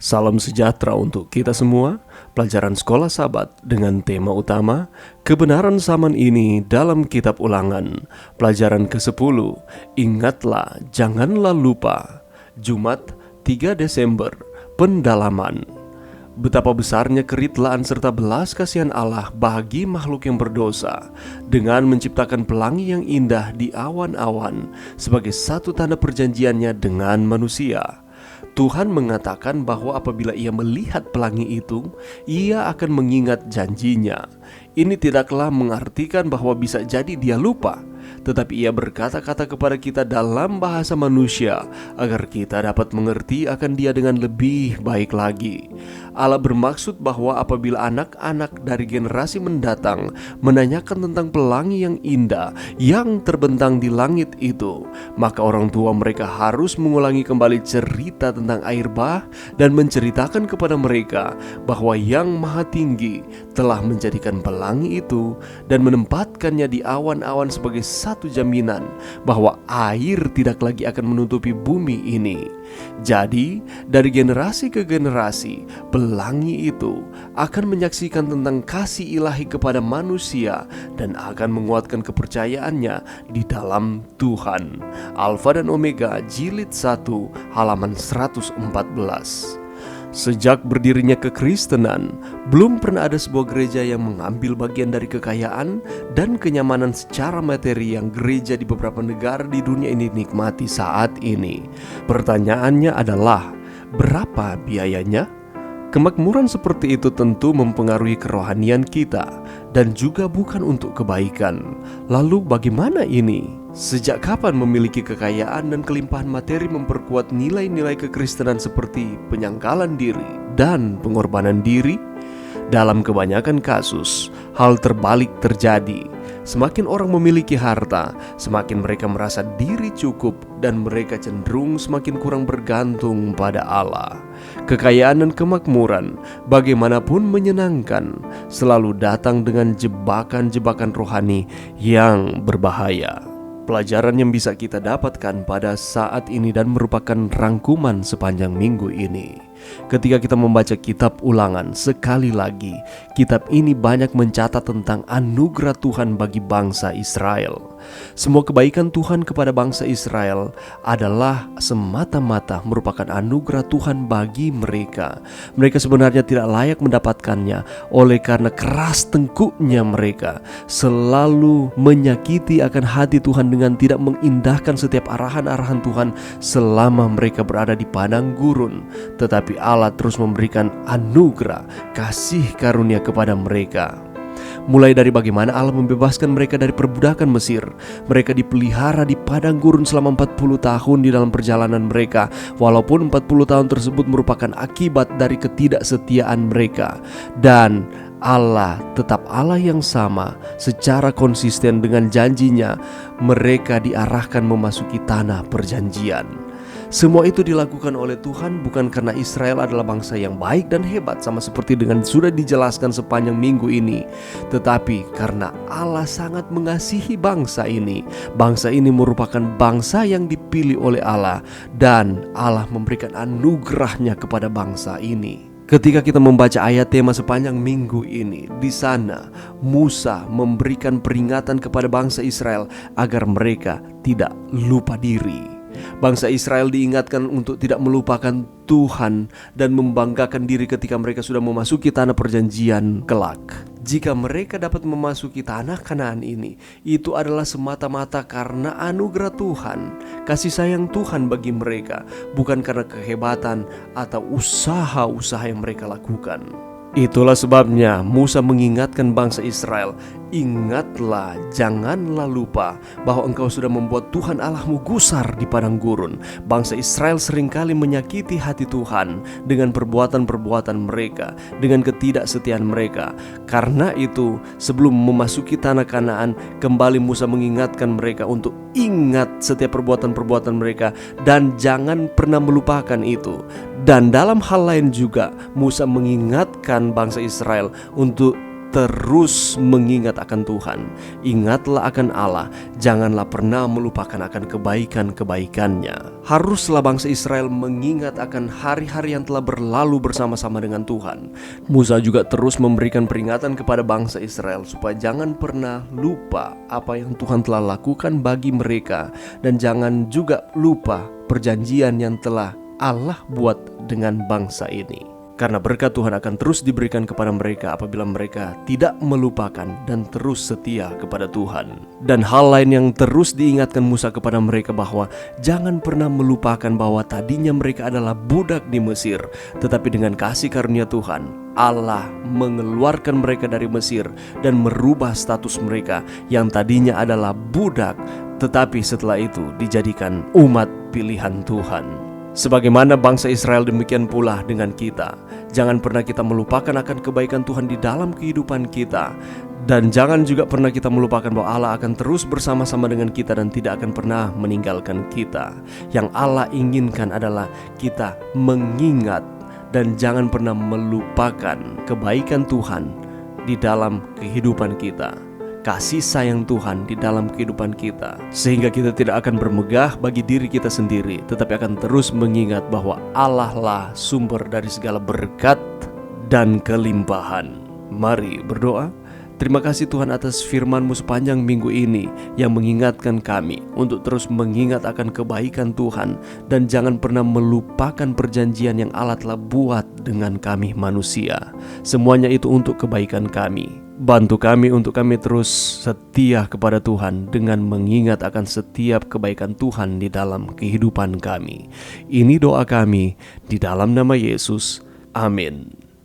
Salam sejahtera untuk kita semua. Pelajaran Sekolah Sabat dengan tema utama Kebenaran Zaman Ini dalam Kitab Ulangan. Pelajaran ke-10, Ingatlah, janganlah lupa. Jumat 3 Desember, Pendalaman. Betapa besarnya keritlaan serta belas kasihan Allah bagi makhluk yang berdosa dengan menciptakan pelangi yang indah di awan-awan sebagai satu tanda perjanjiannya dengan manusia. Tuhan mengatakan bahwa apabila ia melihat pelangi itu, ia akan mengingat janjinya. Ini tidaklah mengartikan bahwa bisa jadi dia lupa, tetapi ia berkata-kata kepada kita dalam bahasa manusia agar kita dapat mengerti akan dia dengan lebih baik lagi. Allah bermaksud bahwa apabila anak-anak dari generasi mendatang menanyakan tentang pelangi yang indah yang terbentang di langit itu, maka orang tua mereka harus mengulangi kembali cerita tentang air bah dan menceritakan kepada mereka bahwa Yang Maha Tinggi telah menjadikan pelangi itu dan menempatkannya di awan-awan sebagai satu jaminan bahwa air tidak lagi akan menutupi bumi ini. Jadi, dari generasi ke generasi, pelangi itu akan menyaksikan tentang kasih ilahi kepada manusia dan akan menguatkan kepercayaannya di dalam Tuhan. Alfa dan Omega, Jilid 1, halaman 114. Sejak berdirinya kekristenan, belum pernah ada sebuah gereja yang mengambil bagian dari kekayaan dan kenyamanan secara materi yang gereja di beberapa negara di dunia ini nikmati saat ini. Pertanyaannya adalah, berapa biayanya? Kemakmuran seperti itu tentu mempengaruhi kerohanian kita dan juga bukan untuk kebaikan. Lalu bagaimana ini? Sejak kapan memiliki kekayaan dan kelimpahan materi memperkuat nilai-nilai kekristenan seperti penyangkalan diri dan pengorbanan diri? Dalam kebanyakan kasus, hal terbalik terjadi. Semakin orang memiliki harta, semakin mereka merasa diri cukup dan mereka cenderung semakin kurang bergantung pada Allah. Kekayaan dan kemakmuran, bagaimanapun menyenangkan, selalu datang dengan jebakan-jebakan rohani yang berbahaya. Pelajaran yang bisa kita dapatkan pada saat ini dan merupakan rangkuman sepanjang minggu ini. Ketika kita membaca kitab Ulangan, sekali lagi kitab ini banyak mencatat tentang anugerah Tuhan bagi bangsa Israel. Semua kebaikan Tuhan kepada bangsa Israel adalah semata-mata merupakan anugerah Tuhan bagi mereka. Mereka sebenarnya tidak layak mendapatkannya oleh karena keras tengkuknya mereka selalu menyakiti akan hati Tuhan dengan tidak mengindahkan setiap arahan-arahan Tuhan selama mereka berada di padang gurun. Tetapi Allah terus memberikan anugerah kasih karunia kepada mereka. Mulai dari bagaimana Allah membebaskan mereka dari perbudakan Mesir. Mereka dipelihara di padang gurun selama 40 tahun di dalam perjalanan mereka. Walaupun 40 tahun tersebut merupakan akibat dari ketidaksetiaan mereka. Dan Allah tetap Allah yang sama. Secara konsisten dengan janjinya, mereka diarahkan memasuki tanah perjanjian. Semua itu dilakukan oleh Tuhan bukan karena Israel adalah bangsa yang baik dan hebat sama seperti dengan sudah dijelaskan sepanjang minggu ini, tetapi karena Allah sangat mengasihi bangsa ini. Bangsa ini merupakan bangsa yang dipilih oleh Allah dan Allah memberikan anugerahnya kepada bangsa ini. Ketika kita membaca ayat tema sepanjang minggu ini, di sana Musa memberikan peringatan kepada bangsa Israel agar mereka tidak lupa diri. Bangsa Israel diingatkan untuk tidak melupakan Tuhan dan membanggakan diri ketika mereka sudah memasuki tanah perjanjian kelak. Jika mereka dapat memasuki tanah Kanaan ini, itu adalah semata-mata karena anugerah Tuhan, kasih sayang Tuhan bagi mereka, bukan karena kehebatan atau usaha-usaha yang mereka lakukan. Itulah sebabnya Musa mengingatkan bangsa Israel, ingatlah, janganlah lupa bahwa engkau sudah membuat Tuhan Allahmu gusar di padang gurun. Bangsa Israel seringkali menyakiti hati Tuhan dengan perbuatan-perbuatan mereka, dengan ketidaksetiaan mereka. Karena itu, sebelum memasuki tanah Kanaan, kembali Musa mengingatkan mereka untuk ingat setiap perbuatan-perbuatan mereka dan jangan pernah melupakan itu. Dan dalam hal lain juga, Musa mengingatkan bangsa Israel untuk terus mengingat akan Tuhan. Ingatlah akan Allah, janganlah pernah melupakan akan kebaikan-kebaikannya. Haruslah bangsa Israel mengingat akan hari-hari yang telah berlalu bersama-sama dengan Tuhan. Musa juga terus memberikan peringatan kepada bangsa Israel supaya jangan pernah lupa apa yang Tuhan telah lakukan bagi mereka, dan jangan juga lupa perjanjian yang telah Allah buat dengan bangsa ini. Karena berkat Tuhan akan terus diberikan kepada mereka apabila mereka tidak melupakan dan terus setia kepada Tuhan. Dan hal lain yang terus diingatkan Musa kepada mereka bahwa jangan pernah melupakan bahwa tadinya mereka adalah budak di Mesir, tetapi dengan kasih karunia Tuhan, Allah mengeluarkan mereka dari Mesir dan merubah status mereka yang tadinya adalah budak, tetapi setelah itu dijadikan umat pilihan Tuhan. Sebagaimana bangsa Israel, demikian pula dengan kita. Jangan pernah kita melupakan akan kebaikan Tuhan di dalam kehidupan kita. Dan jangan juga pernah kita melupakan bahwa Allah akan terus bersama-sama dengan kita dan tidak akan pernah meninggalkan kita. Yang Allah inginkan adalah kita mengingat dan jangan pernah melupakan kebaikan Tuhan di dalam kehidupan kita, kasih sayang Tuhan di dalam kehidupan kita, sehingga kita tidak akan bermegah bagi diri kita sendiri, tetapi akan terus mengingat bahwa Allah lah sumber dari segala berkat dan kelimpahan. Mari berdoa. Terima kasih Tuhan atas firman-Mu sepanjang minggu ini yang mengingatkan kami untuk terus mengingat akan kebaikan Tuhan dan jangan pernah melupakan perjanjian yang Allah telah buat dengan kami manusia. Semuanya itu untuk kebaikan kami. Bantu kami untuk kami terus setia kepada Tuhan dengan mengingat akan setiap kebaikan Tuhan di dalam kehidupan kami. Ini doa kami di dalam nama Yesus. Amin.